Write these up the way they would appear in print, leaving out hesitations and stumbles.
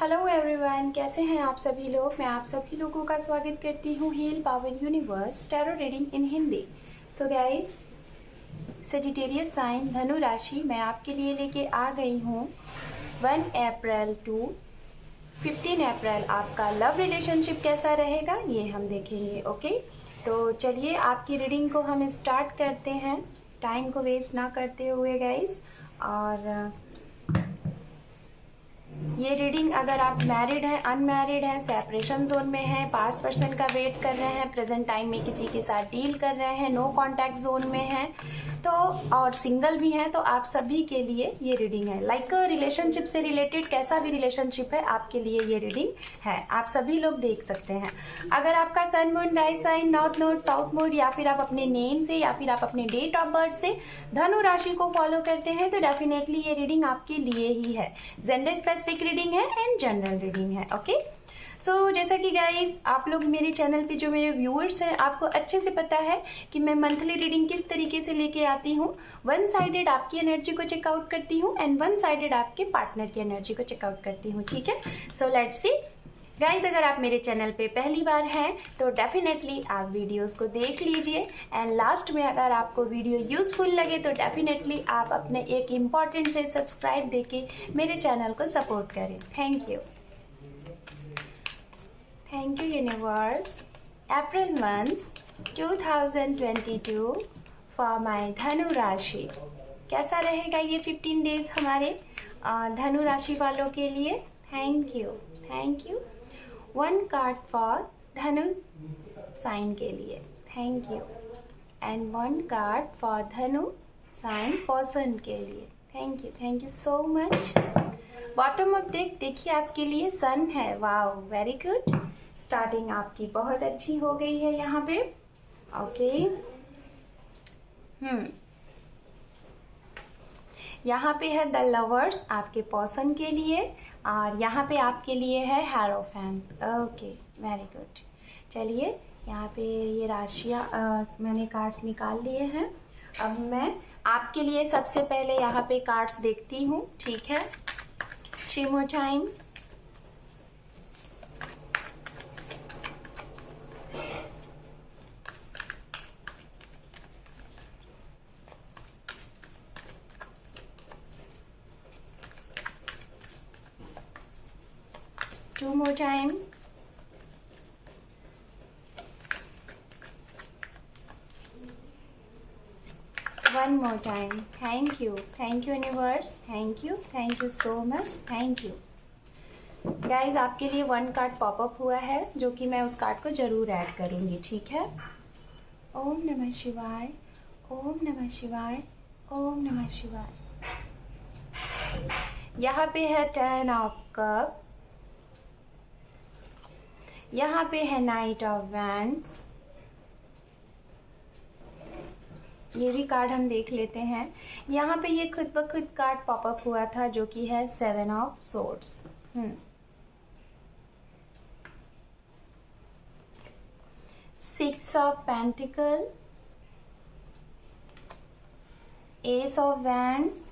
Hello everyone, कैसे हैं आप सभी लोग। मैं आप सभी लोगों का स्वागत करती हूँ heal power universe tarot reading in Hindi. So guys, Sagittarius sign धनु राशि मैं आपके लिए लेके आ गई हूँ 1 अप्रैल टू 15 अप्रैल। आपका लव रिलेशनशिप कैसा रहेगा ये हम देखेंगे। ओके, तो चलिए आपकी रीडिंग को हम स्टार्ट करते हैं, टाइम को वेस्ट ना करते हुए गाइस। और ये रीडिंग अगर आप मैरिड हैं, अनमैरिड हैं, सेपरेशन जोन में हैं, पास पर्सन का वेट कर रहे हैं, प्रेजेंट टाइम में किसी के साथ डील कर रहे हैं, नो कांटेक्ट जोन में हैं तो, और सिंगल भी हैं, तो आप सभी के लिए ये रीडिंग है। लाइक रिलेशनशिप से रिलेटेड कैसा भी रिलेशनशिप है आपके लिए ये रीडिंग है, आप सभी लोग देख सकते हैं। अगर आपका sun moon rise sign north node south node, या फिर आप अपने नेम से या फिर आप अपने डेट ऑफ बर्थ से धनु राशि को फॉलो करते हैं तो डेफिनेटली ये रीडिंग आपके लिए ही है। जेंडर स्पेसिफिक रीडिंग है एंड जनरल रीडिंग है। ओके, सो जैसा कि गाइज आप लोग मेरे चैनल पे जो मेरे व्यूअर्स हैं, आपको अच्छे से पता है कि मैं मंथली रीडिंग किस तरीके से लेके आती हूँ। वन साइडेड आपकी एनर्जी को चेकआउट करती हूँ एंड वन साइडेड आपके पार्टनर की एनर्जी को चेकआउट करती हूँ। ठीक है, सो लेट्स सी गाइज। अगर आप मेरे चैनल पे पहली बार हैं तो डेफिनेटली आप वीडियोस को देख लीजिए एंड लास्ट में अगर आपको वीडियो यूजफुल लगे तो डेफिनेटली आप अपने एक इम्पॉर्टेंट से सब्सक्राइब देके मेरे चैनल को सपोर्ट करें। Thank you, thank you universe. April month 2022 for my धनु राशि, कैसा रहेगा ये 15 डेज हमारे धनु राशि वालों के लिए। Thank you, thank you. 1 card for धनु साइन के लिए, thank you. And 1 card for धनु साइन पर्सन के लिए, thank you so much. Bottom of deck देखिए आपके लिए सन है। Wow, very good. स्टार्टिंग आपकी बहुत अच्छी हो गई है यहाँ पे। ओके, यहाँ पे है द लवर्स आपके पर्सन के लिए और यहाँ पे आपके लिए है हेरोफेंट। Okay, very good. चलिए यहाँ पे ये राशियाँ मैंने कार्ड्स निकाल लिए हैं। अब मैं आपके लिए सबसे पहले यहाँ पे कार्ड्स देखती हूँ। ठीक है, 3 more time. Two more time. One more time. Thank you universe. Thank you so much. Thank you guys। आपके लिए 1 कार्ड पॉपअप हुआ है जो कि मैं उस कार्ड को जरूर ऐड करूंगी। ठीक है, ओम नमः शिवाय, ओम नमः शिवाय, ओम नमः शिवाय। यहाँ पे है 10 ऑफ कप, यहाँ पे है नाइट ऑफ वैंड्स। ये भी कार्ड हम देख लेते हैं। यहाँ पे ये खुद ब खुद कार्ड पॉपअप हुआ था जो कि है 7 of swords. 6 of pentacle, S of wands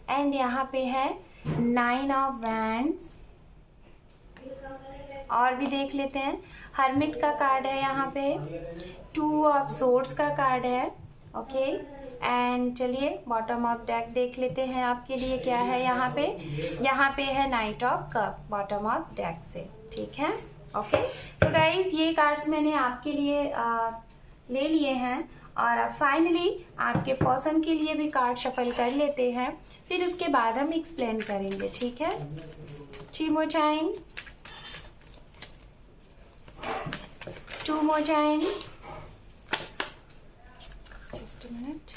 and यहाँ पे है 9 ऑफ वैंड्स। और भी देख लेते हैं। हर्मिट का कार्ड है यहाँ पे, 2 ऑफ सोर्ड्स का कार्ड है। ओके, एंड चलिए बॉटम ऑफ डेक देख लेते हैं आपके लिए क्या है। यहाँ पे है night of cup bottom of deck से। ठीक है, ओके। तो गाइज ये कार्ड्स मैंने आपके लिए ले लिए हैं और अब फाइनली आपके पर्सन के लिए भी कार्ड शफल कर लेते हैं, फिर उसके बाद हम एक्सप्लेन करेंगे। ठीक है, 3 more time, 2 more time, just a minute,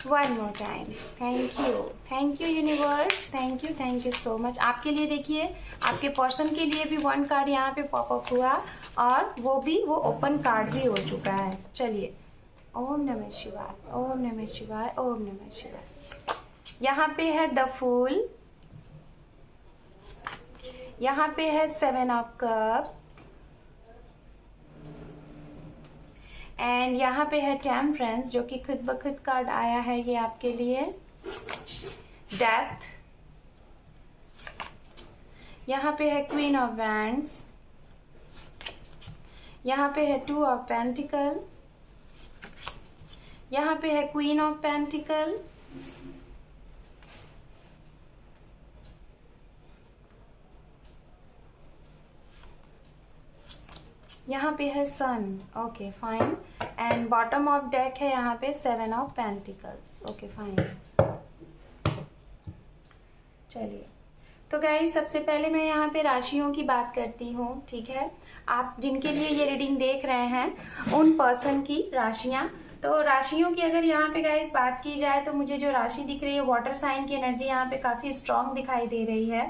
1 more time। Thank you universe, thank you so much. आपके लिए देखिए, आपके पर्सन के लिए भी 1 कार्ड यहाँ पे पॉपअप हुआ और वो ओपन कार्ड भी हो चुका है। चलिए, ओम नमः शिवाय, ओम नमः शिवाय, ओम नमः शिवाय। यहाँ पे है द फूल, यहाँ पे है 7 ऑफ कप एंड यहाँ पे है टेम्परेंस जो कि खुद ब खुद कार्ड आया है ये आपके लिए। डेथ, यहाँ पे है क्वीन ऑफ वैंड्स, यहाँ पे है टू ऑफ पेंटिकल, यहाँ पे है क्वीन ऑफ पेंटिकल, यहाँ पे है sun. Okay fine. And bottom of deck है यहाँ पे seven of pentacles. Okay fine. चलिए, तो गाइस सबसे पहले मैं यहाँ पे राशियों की बात करती हूँ, ठीक है। आप जिनके लिए ये रीडिंग देख रहे हैं उन पर्सन की राशियाँ। तो राशियों की अगर यहाँ पे गाइस बात की जाए तो मुझे जो राशि दिख रही है वाटर साइन की एनर्जी यहाँ पे काफी स्ट्रांग दिखाई दे रही है।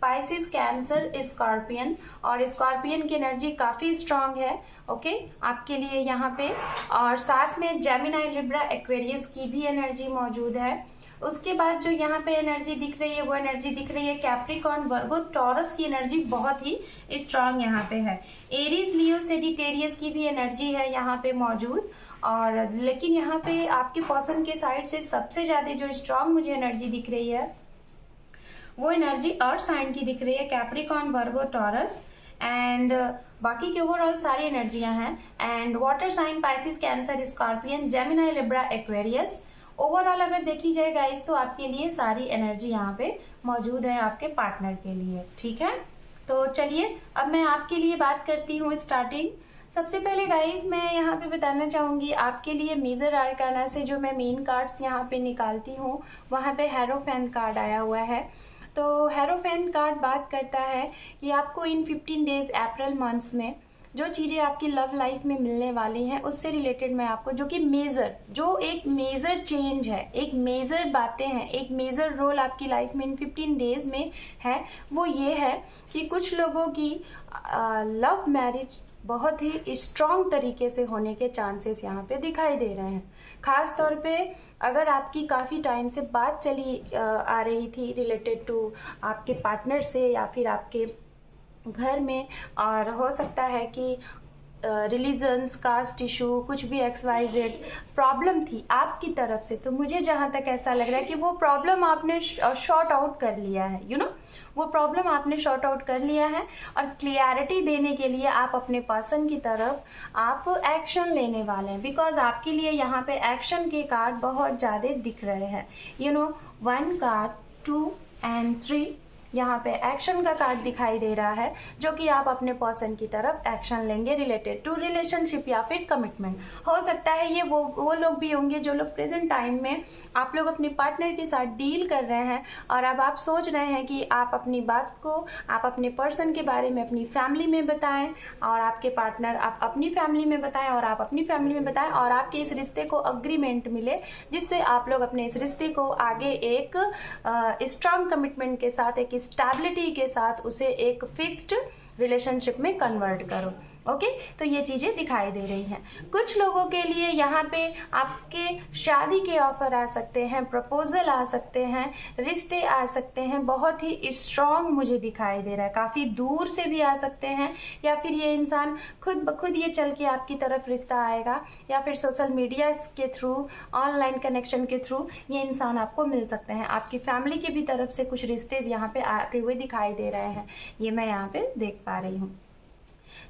पाइसिस, कैंसर, स्कॉर्पियन, और स्कॉर्पियन की एनर्जी काफी स्ट्रांग है ओके आपके लिए यहाँ पे। और साथ में जेमिनी, लिब्रा, एक्वेरियस की भी एनर्जी मौजूद है। उसके बाद जो यहाँ पे एनर्जी दिख रही है वो एनर्जी दिख रही है कैप्रिकॉर्न, वर्गो, टॉरस की एनर्जी बहुत ही स्ट्रांग यहाँ पे है। एरीज, लियो, सेजिटेरियस की भी एनर्जी है यहाँ पे मौजूद। और लेकिन यहाँ पे आपके पर्सन के साइड से सबसे ज्यादा जो स्ट्रांग मुझे एनर्जी दिख रही है वो एनर्जी अर्थ साइन की दिख रही है, कैप्रिकॉर्न, वर्गो, टॉरस। एंड बाकी की ओवरऑल सारी एनर्जियां हैं। And water sign Pisces, Cancer, Scorpion, Gemini, Libra, Aquarius. Overall अगर देखी जाए गाइस तो आपके लिए सारी एनर्जी यहाँ पे मौजूद है आपके पार्टनर के लिए, ठीक है। तो चलिए अब मैं आपके लिए बात करती हूँ स्टार्टिंग। सबसे पहले गाइस मैं यहाँ पे बताना चाहूंगी आपके लिए मेजर आर्काना से जो मैं मेन कार्ड्स यहाँ पे निकालती हूँ वहाँ पे हेरोफेंट कार्ड आया हुआ है। तो हेरोफेंट कार्ड बात करता है कि आपको इन 15 डेज अप्रैल मंथ्स में जो चीज़ें आपकी लव लाइफ में मिलने वाली हैं उससे रिलेटेड मैं आपको जो कि जो एक मेजर चेंज है, एक मेजर बातें हैं, एक मेजर रोल आपकी लाइफ में इन 15 डेज में है, वो ये है कि कुछ लोगों की लव मैरिज बहुत ही स्ट्रॉन्ग तरीके से होने के चांसेस यहाँ पे दिखाई दे रहे हैं। खास तौर पे अगर आपकी काफ़ी टाइम से बात चली आ रही थी रिलेटेड टू आपके पार्टनर से या फिर आपके घर में, और हो सकता है कि रिलीजन्स, कास्ट इशू, कुछ भी XYZ प्रॉब्लम थी आपकी तरफ से, तो मुझे जहाँ तक ऐसा लग रहा है कि वो प्रॉब्लम आपने शॉर्ट आउट कर लिया है। वो प्रॉब्लम आपने शॉर्ट आउट कर लिया है और क्लियरिटी देने के लिए आप अपने पर्सन की तरफ आप एक्शन लेने वाले हैं। बिकॉज आपके लिए यहाँ पे एक्शन के कार्ड बहुत ज़्यादा दिख रहे हैं। 1 कार्ड, 2 and 3 यहाँ पे एक्शन का कार्ड दिखाई दे रहा है जो कि आप अपने पर्सन की तरफ एक्शन लेंगे रिलेटेड टू रिलेशनशिप या फिर कमिटमेंट। हो सकता है ये वो लोग भी होंगे जो लोग प्रेजेंट टाइम में आप लोग अपने पार्टनर के साथ डील कर रहे हैं और अब आप सोच रहे हैं कि आप अपनी बात को आप अपने पर्सन के बारे में अपनी फैमिली में बताएं और आपके पार्टनर आप अपनी फैमिली में बताएं और आप अपनी फैमिली में बताएं और आपके इस रिश्ते को अग्रीमेंट मिले जिससे आप लोग अपने इस रिश्ते को आगे एक स्ट्रांग कमिटमेंट के साथ, एक स्टेबिलिटी के साथ उसे एक फिक्स्ड रिलेशनशिप में कन्वर्ट करो। ओके तो ये चीजें दिखाई दे रही हैं। कुछ लोगों के लिए यहाँ पे आपके शादी के ऑफर आ सकते हैं, प्रपोजल आ सकते हैं, रिश्ते आ सकते हैं, बहुत ही स्ट्रांग मुझे दिखाई दे रहा है। काफी दूर से भी आ सकते हैं या फिर ये इंसान खुद ब खुद ये चल के आपकी तरफ रिश्ता आएगा या फिर सोशल मीडिया के थ्रू, ऑनलाइन कनेक्शन के थ्रू ये इंसान आपको मिल सकते हैं। आपकी फैमिली की भी तरफ से कुछ रिश्ते यहाँ पे आते हुए दिखाई दे रहे हैं, ये मैं यहाँ पे देख पा रही हूँ।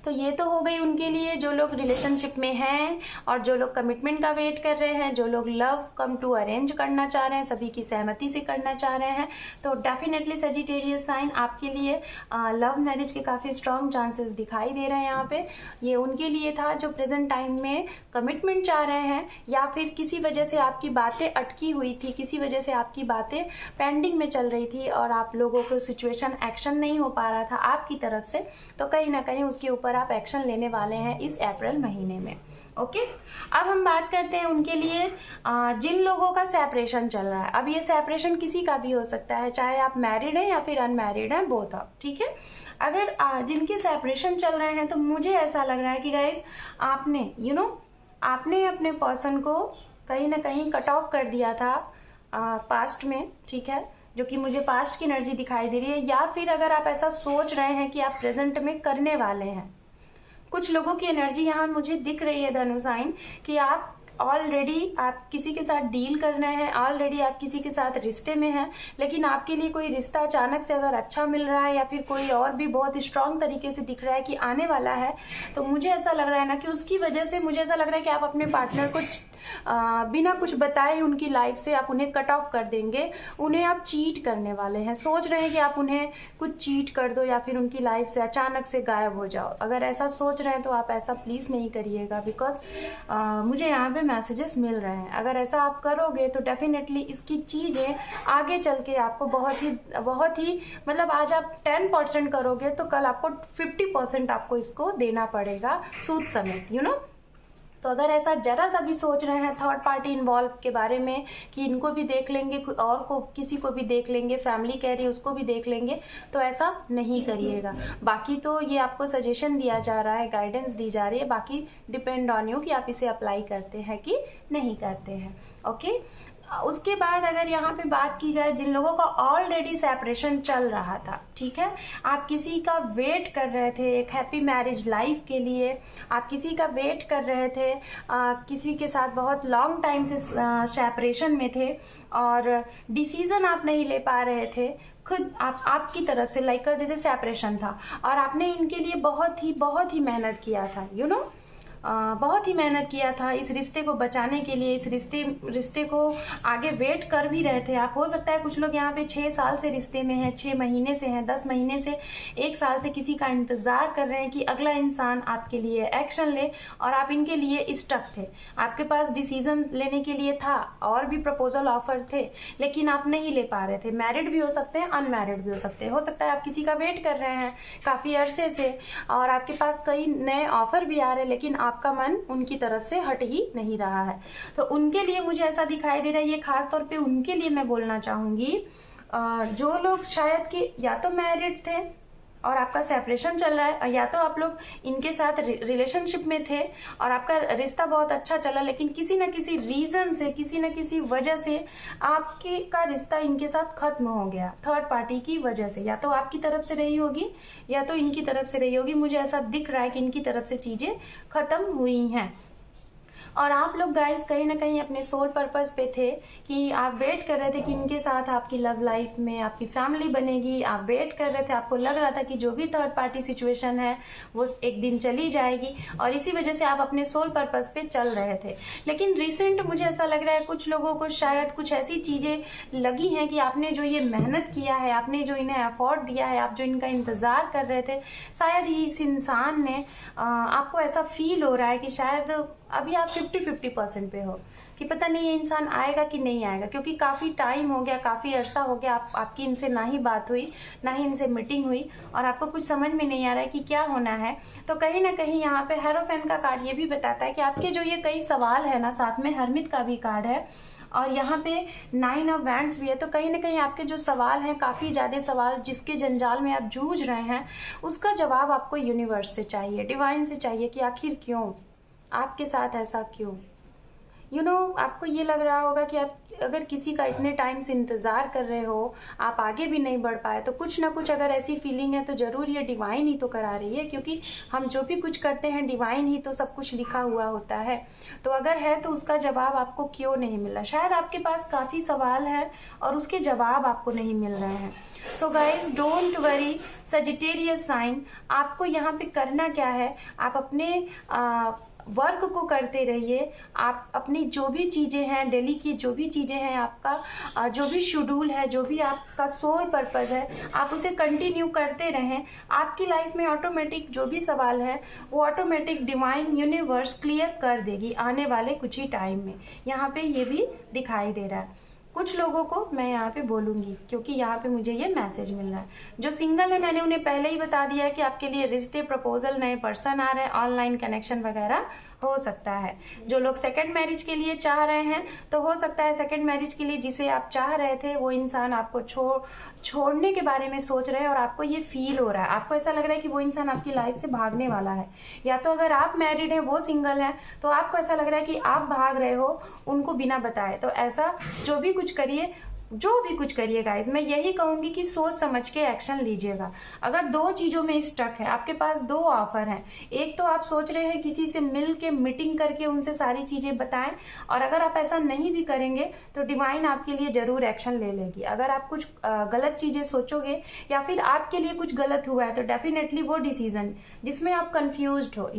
तो ये तो हो गई उनके लिए जो लोग रिलेशनशिप में हैं और जो लोग कमिटमेंट का वेट कर रहे हैं, जो लोग लव कम टू अरेंज करना चाह रहे हैं, सभी की सहमति से करना चाह रहे हैं। तो डेफिनेटली सजिटेरियस साइन आपके लिए लव मैरिज के काफ़ी स्ट्रांग चांसेस दिखाई दे रहे हैं यहाँ पे। ये उनके लिए था जो प्रेजेंट टाइम में कमिटमेंट चाह रहे हैं या फिर किसी वजह से आपकी बातें अटकी हुई थी, किसी वजह से आपकी बातें पेंडिंग में चल रही थी और आप लोगों को सिचुएशन एक्शन नहीं हो पा रहा था आपकी तरफ से, तो कहीं ना कहीं उसके ऊपर आप एक्शन लेने वाले हैं इस अप्रैल महीने में। ओके अब हम बात करते हैं उनके लिए जिन लोगों का सेपरेशन चल रहा है। अब ये सेपरेशन किसी का भी हो सकता है, चाहे आप मैरिड हैं या फिर अनमैरिड हैं, बोथ आप, ठीक है। अगर जिनके सेपरेशन चल रहे हैं तो मुझे ऐसा लग रहा है कि गाइज आपने आपने अपने पर्सन को कहीं ना कहीं कट ऑफ कर दिया था पास्ट में, ठीक है, जो कि मुझे पास्ट की एनर्जी दिखाई दे रही है। या फिर अगर आप ऐसा सोच रहे हैं कि आप प्रेजेंट में करने वाले हैं, कुछ लोगों की एनर्जी यहाँ मुझे दिख रही है धनु साइन कि आप ऑलरेडी आप किसी के साथ डील कर रहे हैं, ऑलरेडी आप किसी के साथ रिश्ते में हैं, लेकिन आपके लिए कोई रिश्ता अचानक से अगर अच्छा मिल रहा है या फिर कोई और भी बहुत स्ट्रांग तरीके से दिख रहा है कि आने वाला है, तो मुझे ऐसा लग रहा है ना कि उसकी वजह से मुझे ऐसा लग रहा है कि आप अपने पार्टनर को बिना कुछ बताए उनकी लाइफ से आप उन्हें कट ऑफ कर देंगे, उन्हें आप चीट करने वाले हैं। सोच रहे हैं कि आप उन्हें कुछ चीट कर दो या फिर उनकी लाइफ से अचानक से गायब हो जाओ। अगर ऐसा सोच रहे हैं तो आप ऐसा प्लीज़ नहीं करिएगा, बिकॉज मुझे यहाँ पे मैसेजेस मिल रहे हैं। अगर ऐसा आप करोगे तो डेफिनेटली इसकी चीज़ें आगे चल के आपको बहुत ही मतलब आज आप 10% करोगे तो कल आपको 50% आपको इसको देना पड़ेगा सूद समेत, यू नो। तो अगर ऐसा जरा सा भी सोच रहे हैं थर्ड पार्टी इन्वॉल्व के बारे में कि इनको भी देख लेंगे और को किसी को भी देख लेंगे, फैमिली कह रही है उसको भी देख लेंगे, तो ऐसा नहीं करिएगा। बाकी तो ये आपको सजेशन दिया जा रहा है, गाइडेंस दी जा रही है, बाकी डिपेंड ऑन यू कि आप इसे अप्लाई करते हैं कि नहीं करते हैं। ओके, उसके बाद अगर यहाँ पे बात की जाए जिन लोगों का ऑलरेडी सेपरेशन चल रहा था, ठीक है, आप किसी का वेट कर रहे थे एक हैप्पी मैरिज लाइफ के लिए, आप किसी का वेट कर रहे थे, किसी के साथ बहुत लॉन्ग टाइम से सेपरेशन में थे और डिसीजन आप नहीं ले पा रहे थे खुद आपकी तरफ से, लाइक जैसे सेपरेशन था और आपने इनके लिए बहुत ही मेहनत किया था, यू नो, बहुत ही मेहनत किया था इस रिश्ते को बचाने के लिए, इस रिश्ते को आगे वेट कर भी रहे थे आप। हो सकता है कुछ लोग यहाँ पे 6 साल से रिश्ते में हैं, 6 महीने से हैं, 10 महीने से, 1 साल से किसी का इंतज़ार कर रहे हैं कि अगला इंसान आपके लिए एक्शन ले, और आप इनके लिए स्टक थे। आपके पास डिसीजन लेने के लिए था और भी प्रपोजल ऑफर थे, लेकिन आप नहीं ले पा रहे थे। मैरिड भी हो सकते हैं, अनमैरिड भी हो सकते हैं। हो सकता है आप किसी का वेट कर रहे हैं काफ़ी अरसे से और आपके पास कई नए ऑफर भी आ रहे हैं, लेकिन आपका मन उनकी तरफ से हट ही नहीं रहा है। तो उनके लिए मुझे ऐसा दिखाई दे रहा है, ये खास तौर पे उनके लिए मैं बोलना चाहूंगी जो लोग शायद कि या तो मैरिड थे और आपका सेपरेशन चल रहा है, या तो आप लोग इनके साथ रिलेशनशिप में थे और आपका रिश्ता बहुत अच्छा चला, लेकिन किसी न किसी रीजन से, किसी न किसी वजह से आपके का रिश्ता इनके साथ खत्म हो गया थर्ड पार्टी की वजह से। या तो आपकी तरफ से रही होगी या तो इनकी तरफ से रही होगी। मुझे ऐसा दिख रहा है कि इनकी तरफ से चीजें खत्म हुई हैं और आप लोग गाइस कहीं ना कहीं अपने सोल पर्पस पे थे कि आप वेट कर रहे थे कि इनके साथ आपकी लव लाइफ में आपकी फैमिली बनेगी। आप वेट कर रहे थे, आपको लग रहा था कि जो भी थर्ड पार्टी सिचुएशन है वो एक दिन चली जाएगी और इसी वजह से आप अपने सोल पर्पस पे चल रहे थे। लेकिन रिसेंट मुझे ऐसा लग रहा है कुछ लोगों को शायद कुछ ऐसी चीज़ें लगी हैं कि आपने जो ये मेहनत किया है, आपने जो इन्हें एफर्ट दिया है, आप जो इनका इंतज़ार कर रहे थे, शायद ही इस इंसान ने आपको ऐसा फील हो रहा है कि शायद अभी आप 50-50% पे हो कि पता नहीं ये इंसान आएगा कि नहीं आएगा, क्योंकि काफ़ी टाइम हो गया, काफ़ी अरसा हो गया आपकी इनसे ना ही बात हुई, ना ही इनसे मीटिंग हुई और आपको कुछ समझ में नहीं आ रहा है कि क्या होना है। तो कहीं ना कहीं यहाँ पे हेरोफेन का कार्ड ये भी बताता है कि आपके जो ये कई सवाल है ना, साथ में हरमित का भी कार्ड है और यहाँ पे 9 ऑफ वैंड्स भी है। तो कहीं ना कहीं आपके जो सवाल हैं, काफ़ी ज़्यादा सवाल जिसके जंजाल में आप जूझ रहे हैं, उसका जवाब आपको यूनिवर्स से चाहिए, डिवाइन से चाहिए कि आखिर क्यों आपके साथ ऐसा क्यों। यू नो, आपको ये लग रहा होगा कि आप अगर किसी का इतने टाइम से इंतज़ार कर रहे हो, आप आगे भी नहीं बढ़ पाए, तो कुछ ना कुछ अगर ऐसी फीलिंग है तो ज़रूर ये डिवाइन ही तो करा रही है, क्योंकि हम जो भी कुछ करते हैं डिवाइन ही तो सब कुछ लिखा हुआ होता है। तो अगर है तो उसका जवाब आपको क्यों नहीं मिला। शायद आपके पास काफ़ी सवाल है और उसके जवाब आपको नहीं मिल रहे हैं। So guys don't worry, Sagittarius sign, आपको यहाँ पे करना क्या है, आप अपने वर्क को करते रहिए। आप अपनी जो भी चीज़ें हैं, डेली की जो भी चीज़ें हैं, आपका जो भी शेड्यूल है, जो भी आपका सोल पर्पस है, आप उसे कंटिन्यू करते रहें। आपकी लाइफ में ऑटोमेटिक जो भी सवाल है वो ऑटोमेटिक डिवाइन यूनिवर्स क्लियर कर देगी आने वाले कुछ ही टाइम में। यहाँ पे ये भी दिखाई दे रहा है। कुछ लोगों को मैं यहाँ पे बोलूँगी क्योंकि यहाँ पे मुझे ये मैसेज मिल रहा है। जो सिंगल है मैंने उन्हें पहले ही बता दिया है कि आपके लिए रिश्ते, प्रपोजल, नए पर्सन आ रहे हैं, ऑनलाइन कनेक्शन वगैरह हो सकता है। जो लोग सेकंड मैरिज के लिए चाह रहे हैं तो हो सकता है सेकंड मैरिज के लिए जिसे आप चाह रहे थे वो इंसान आपको छोड़ने के बारे में सोच रहे हैं और आपको ये फील हो रहा है, आपको ऐसा लग रहा है कि वो इंसान आपकी लाइफ से भागने वाला है। या तो अगर आप मैरिड हैं, वो सिंगल है, तो आपको ऐसा लग रहा है कि आप भाग रहे हो उनको बिना बताए। तो ऐसा जो भी कुछ करिए जो भी कुछ करिए गाइज, मैं यही कहूंगी कि सोच समझ के एक्शन लीजिएगा। अगर दो चीजों में स्टक है, आपके पास दो ऑफर हैं, एक तो आप सोच रहे हैं किसी से मिल के मीटिंग करके उनसे सारी चीजें बताएं, और अगर आप ऐसा नहीं भी करेंगे तो डिवाइन आपके लिए जरूर एक्शन ले लेगी। अगर आप कुछ गलत चीजें सोचोगे या फिर आपके लिए कुछ गलत हुआ है तो डेफिनेटली वो डिसीजन जिसमें आप कंफ्यूज्ड हो,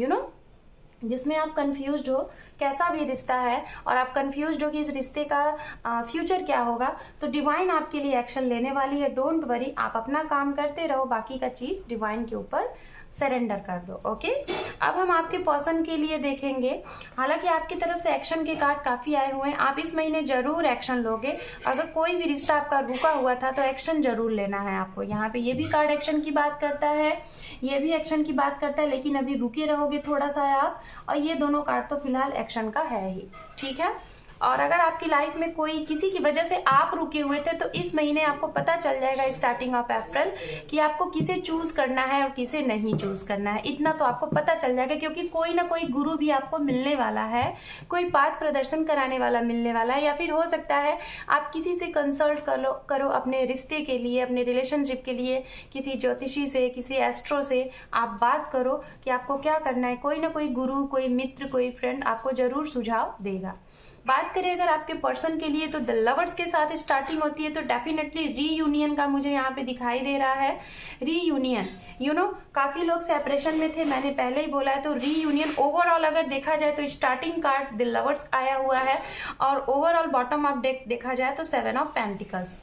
जिसमें आप कंफ्यूज्ड हो कैसा भी रिश्ता है, और आप कंफ्यूज्ड हो कि इस रिश्ते का फ्यूचर क्या होगा, तो डिवाइन आपके लिए एक्शन लेने वाली है। डोंट वरी, आप अपना काम करते रहो, बाकी का चीज डिवाइन के ऊपर सरेंडर कर दो। ओके, अब हम आपके पर्सन के लिए देखेंगे। हालांकि आपकी तरफ से एक्शन के कार्ड काफी आए हुए हैं, आप इस महीने जरूर एक्शन लोगे। अगर कोई भी रिश्ता आपका रुका हुआ था तो एक्शन जरूर लेना है आपको। यहाँ पे ये भी कार्ड एक्शन की बात करता है, ये भी एक्शन की बात करता है, लेकिन अभी रुके रहोगे थोड़ा सा आप, और ये दोनों कार्ड तो फिलहाल एक्शन का है ही, ठीक है। और अगर आपकी लाइफ में कोई किसी की वजह से आप रुके हुए थे तो इस महीने आपको पता चल जाएगा स्टार्टिंग ऑफ अप्रैल कि आपको किसे चूज करना है और किसे नहीं चूज करना है। इतना तो आपको पता चल जाएगा, क्योंकि कोई ना कोई गुरु भी आपको मिलने वाला है, कोई पाथ प्रदर्शन कराने वाला मिलने वाला है, या फिर हो सकता है आप किसी से कंसल्ट करो अपने रिश्ते के लिए, अपने रिलेशनशिप के लिए, किसी ज्योतिषी से, किसी एस्ट्रो से आप बात करो कि आपको क्या करना है। कोई ना कोई गुरु, कोई मित्र, कोई फ्रेंड आपको जरूर सुझाव देगा। बात करें अगर आपके पर्सन के लिए तो द लवर्स के साथ स्टार्टिंग होती है तो डेफिनेटली रीयूनियन का मुझे यहाँ पे दिखाई दे रहा है। रीयूनियन, काफी लोग सेपरेशन में थे, मैंने पहले ही बोला है, तो रीयूनियन ओवरऑल अगर देखा जाए तो स्टार्टिंग कार्ड द लवर्स आया हुआ है, और ओवरऑल बॉटम ऑफ डेक देखा जाए तो 7 of pentacles.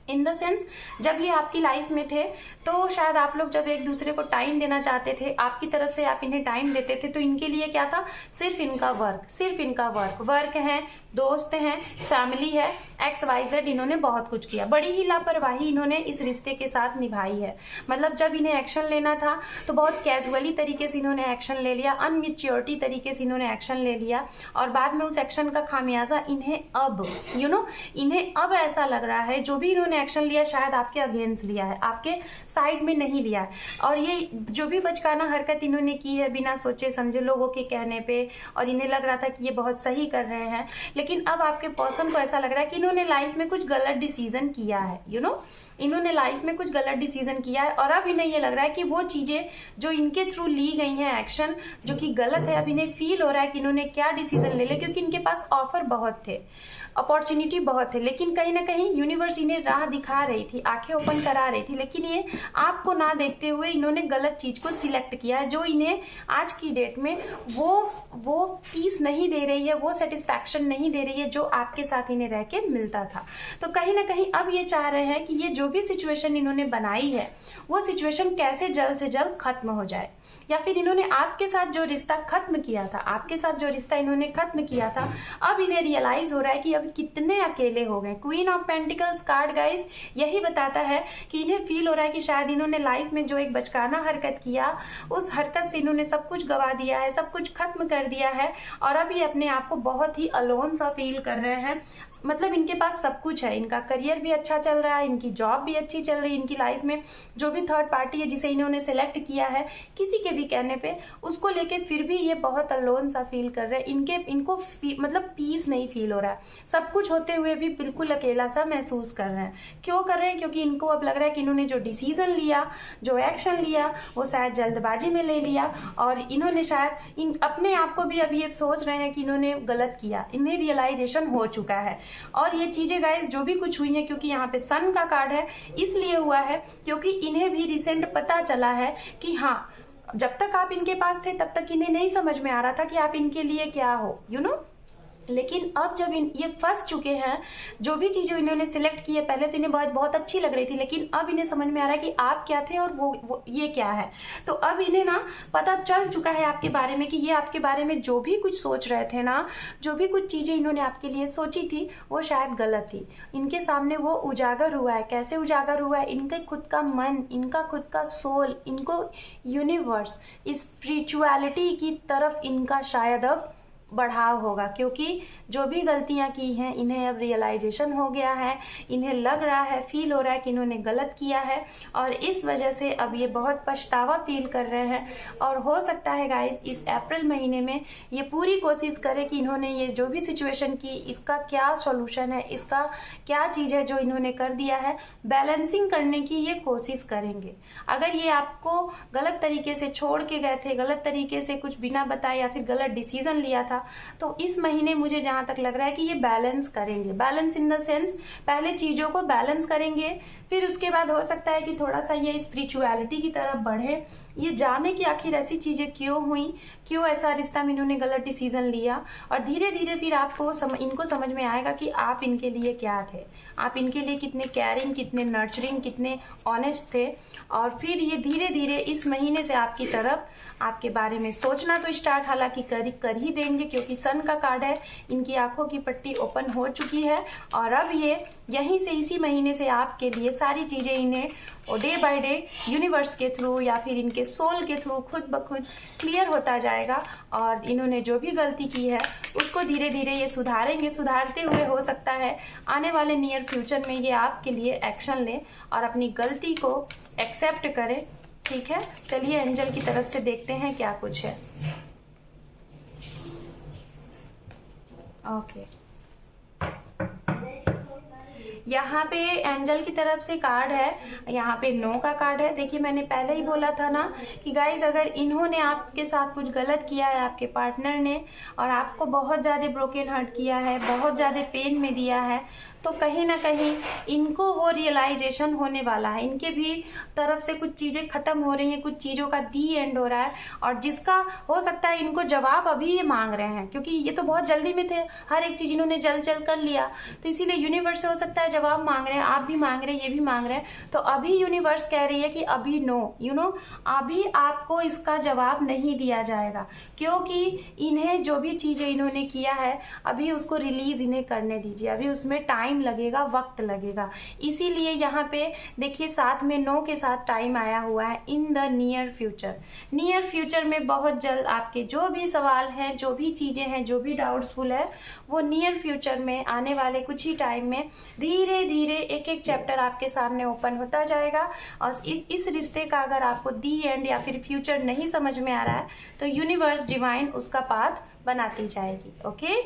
In the sense जब ये आपकी लाइफ में थे तो शायद आप लोग जब एक दूसरे को टाइम देना चाहते थे, आपकी तरफ से आप इन्हें टाइम देते थे, तो इनके लिए क्या था, सिर्फ इनका वर्क है, दोस्त हैं, फैमिली है, XYZ, इन्होंने बहुत कुछ किया। बड़ी ही लापरवाही इन्होंने इस रिश्ते के साथ निभाई है। मतलब जब इन्हें एक्शन लेना था तो बहुत कैजुअली तरीके से इन्होंने एक्शन ले लिया, अनमेच्योरिटी तरीके से इन्होंने एक्शन ले लिया, और बाद में उस एक्शन का खामियाजा इन्हें अब इन्हें अब ऐसा लग रहा है जो भी इन्होंने एक्शन लिया शायद आपके अगेंस्ट लिया है, आपके साइड में नहीं लिया है। और ये जो भी बचकाना हरकत इन्होंने की है बिना सोचे समझे लोगों के कहने पे, और इन्हें लग रहा था कि ये बहुत सही कर रहे हैं, लेकिन अब आपके पर्सन को ऐसा लग रहा है कि इन्होंने लाइफ में कुछ गलत डिसीजन किया है। इन्होंने लाइफ में कुछ गलत डिसीजन किया है, और अब इन्हें ये लग रहा है कि वो चीजें जो इनके थ्रू ली गई हैं, एक्शन जो कि गलत है, अब इन्हें फील हो रहा है कि इन्होंने क्या डिसीजन ले लिया, क्योंकि इनके पास ऑफर बहुत थे, अपॉर्चुनिटी बहुत है, लेकिन कहीं ना कहीं यूनिवर्स इन्हें राह दिखा रही थी, आंखें ओपन करा रही थी, लेकिन ये आपको ना देखते हुए इन्होंने गलत चीज को सिलेक्ट किया है, जो इन्हें आज की डेट में वो पीस नहीं दे रही है, वो सेटिस्फैक्शन नहीं दे रही है जो आपके साथ इन्हें रह के मिलता था। तो कहीं ना कहीं अब ये चाह रहे हैं कि ये जो भी सिचुएशन इन्होंने बनाई है वो सिचुएशन कैसे जल्द से जल्द खत्म हो जाए, या फिर इन्होंने आपके साथ जो रिश्ता खत्म किया था, आपके साथ जो रिश्ता इन्होंने खत्म किया था, अब इन्हें रियलाइज हो रहा है कि अब कितने अकेले हो गए। Queen of pentacles card guys यही बताता है कि इन्हें फील हो रहा है कि शायद इन्होंने लाइफ में जो एक बचकाना हरकत किया, उस हरकत से इन्होंने सब कुछ गवा दिया है, सब कुछ खत्म कर दिया है, और अभी अपने आप को बहुत ही अलोन सा फील कर रहे हैं। मतलब इनके पास सब कुछ है, इनका करियर भी अच्छा चल रहा है, इनकी जॉब भी अच्छी चल रही है, इनकी लाइफ में जो भी थर्ड पार्टी है जिसे इन्होंने सिलेक्ट किया है किसी के भी कहने पे, उसको लेके फिर भी ये बहुत अलोन सा फील कर रहे हैं। इनको मतलब पीस नहीं फील हो रहा है, सब कुछ होते हुए भी बिल्कुल अकेला सा महसूस कर रहे हैं। क्यों कर रहे हैं? क्योंकि इनको अब लग रहा है कि इन्होंने जो डिसीजन लिया, जो एक्शन लिया, वो शायद जल्दबाजी में ले लिया, और इन्होंने शायद अपने आप को भी अब ये सोच रहे हैं कि इन्होंने गलत किया, इन्हें रियलाइजेशन हो चुका है। और ये चीजें गाइस जो भी कुछ हुई है, क्योंकि यहाँ पे सन का कार्ड है, इसलिए हुआ है क्योंकि इन्हें भी रिसेंट पता चला है कि हाँ, जब तक आप इनके पास थे तब तक इन्हें नहीं समझ में आ रहा था कि आप इनके लिए क्या हो, लेकिन अब जब ये फंस चुके हैं, जो भी चीजें इन्होंने सिलेक्ट की है, पहले तो इन्हें बहुत अच्छी लग रही थी, लेकिन अब इन्हें समझ में आ रहा है कि आप क्या थे और वो ये क्या है। तो अब इन्हें ना पता चल चुका है आपके बारे में कि ये आपके बारे में जो भी कुछ सोच रहे थे ना, जो भी कुछ चीजें इन्होंने आपके लिए सोची थी, वो शायद गलत थी। इनके सामने वो उजागर हुआ है। कैसे उजागर हुआ है? इनके खुद का मन, इनका खुद का सोल, इनको यूनिवर्स, स्पिरिचुअलिटी की तरफ इनका शायद अब बढ़ाव होगा, क्योंकि जो भी गलतियां की हैं इन्हें अब रियलाइजेशन हो गया है, इन्हें लग रहा है, फील हो रहा है कि इन्होंने गलत किया है और इस वजह से अब ये बहुत पछतावा फील कर रहे हैं। और हो सकता है गाइस इस अप्रैल महीने में ये पूरी कोशिश करें कि इन्होंने ये जो भी सिचुएशन की इसका क्या सॉल्यूशन है, इसका क्या चीज़ है जो इन्होंने कर दिया है, बैलेंसिंग करने की ये कोशिश करेंगे। अगर ये आपको गलत तरीके से छोड़ के गए थे, गलत तरीके से कुछ बिना बताए या फिर गलत डिसीजन लिया था, तो इस महीने मुझे जहां तक लग रहा है कि ये बैलेंस करेंगे। बैलेंस इन द सेंस पहले चीजों को बैलेंस करेंगे, फिर उसके बाद हो सकता है कि थोड़ा सा ये स्पिरिचुअलिटी की तरफ बढ़े, ये जाने कि आखिर ऐसी चीजें क्यों हुई, क्यों ऐसा रिश्ता में इन्होंने गलत डिसीजन लिया, और धीरे धीरे फिर आपको इनको समझ में आएगा कि आप इनके लिए क्या थे, आप इनके लिए कितने केयरिंग, कितने नर्चरिंग, कितने ऑनेस्ट थे। और फिर ये धीरे धीरे इस महीने से आपकी तरफ आपके बारे में सोचना तो स्टार्ट हालांकि कर ही देंगे, क्योंकि सन का कार्ड है, इनकी आंखों की पट्टी ओपन हो चुकी है और अब ये यहीं से इसी महीने से आपके लिए सारी चीज़ें इन्हें डे बाय डे यूनिवर्स के थ्रू या फिर इनके सोल के थ्रू खुद ब खुद क्लियर होता जाएगा और इन्होंने जो भी गलती की है उसको धीरे धीरे ये सुधारेंगे। सुधारते हुए हो सकता है आने वाले नियर फ्यूचर में ये आपके लिए एक्शन लें और अपनी गलती को एक्सेप्ट करें। ठीक है, चलिए एंजल की तरफ से देखते हैं क्या कुछ है। ओके, यहाँ पे एंजल की तरफ से कार्ड है, यहाँ पे नो का कार्ड है। देखिए मैंने पहले ही बोला था ना कि गाइज अगर इन्होंने आपके साथ कुछ गलत किया है, आपके पार्टनर ने, और आपको बहुत ज़्यादा ब्रोकन हार्ट किया है, बहुत ज़्यादा पेन में दिया है, तो कहीं ना कहीं इनको वो रियलाइजेशन होने वाला है। इनके भी तरफ से कुछ चीज़ें ख़त्म हो रही हैं, कुछ चीज़ों का दी एंड हो रहा है और जिसका हो सकता है इनको जवाब अभी ये मांग रहे हैं, क्योंकि ये तो बहुत जल्दी में थे, हर एक चीज़ इन्होंने जल्द जल्द कर लिया, तो इसीलिए यूनिवर्स से हो सकता है जवाब मांग रहे हैं, आप भी मांग रहे हैं, ये भी मांग रहे हैं। तो अभी यूनिवर्स कह रही है कि अभी नो, अभी आपको इसका जवाब नहीं दिया जाएगा, क्योंकि इन्हें जो भी चीज़ें इन्होंने किया है अभी उसको रिलीज इन्हें करने दीजिए, अभी उसमें टाइम लगेगा, वक्त लगेगा। इसीलिए यहाँ पे देखिए साथ में नो के साथ टाइम आया हुआ है, in the near future. Near future में बहुत जल्द आपके जो भी सवाल हैं, जो भी चीज़ें हैं, जो भी डाउट्सफुल है, वो नियर फ्यूचर में आने वाले कुछ ही टाइम में धीरे धीरे एक एक चैप्टर आपके सामने ओपन होता जाएगा। और इस रिश्ते का अगर आपको दी एंड या फिर फ्यूचर नहीं समझ में आ रहा है तो यूनिवर्स डिवाइन उसका पाथ बनाती जाएगी। Okay,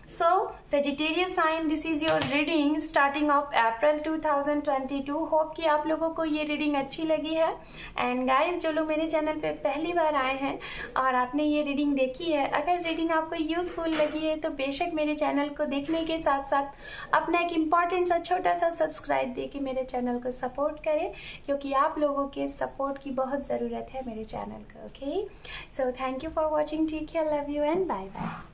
So Sagittarius sign, this is your reading starting of April 2022. Hope कि आप लोगों को ये रीडिंग अच्छी लगी है। एंड गाइस जो लोग मेरे चैनल पे पहली बार आए हैं और आपने ये रीडिंग देखी है, अगर रीडिंग आपको यूज़फुल लगी है तो बेशक मेरे चैनल को देखने के साथ साथ अपना एक इम्पॉर्टेंट सा छोटा सा सब्सक्राइब दे के मेरे चैनल को सपोर्ट करें, क्योंकि आप लोगों के सपोर्ट की बहुत ज़रूरत है मेरे चैनल को। Okay, so thank you for watching. Take care, love you and bye bye.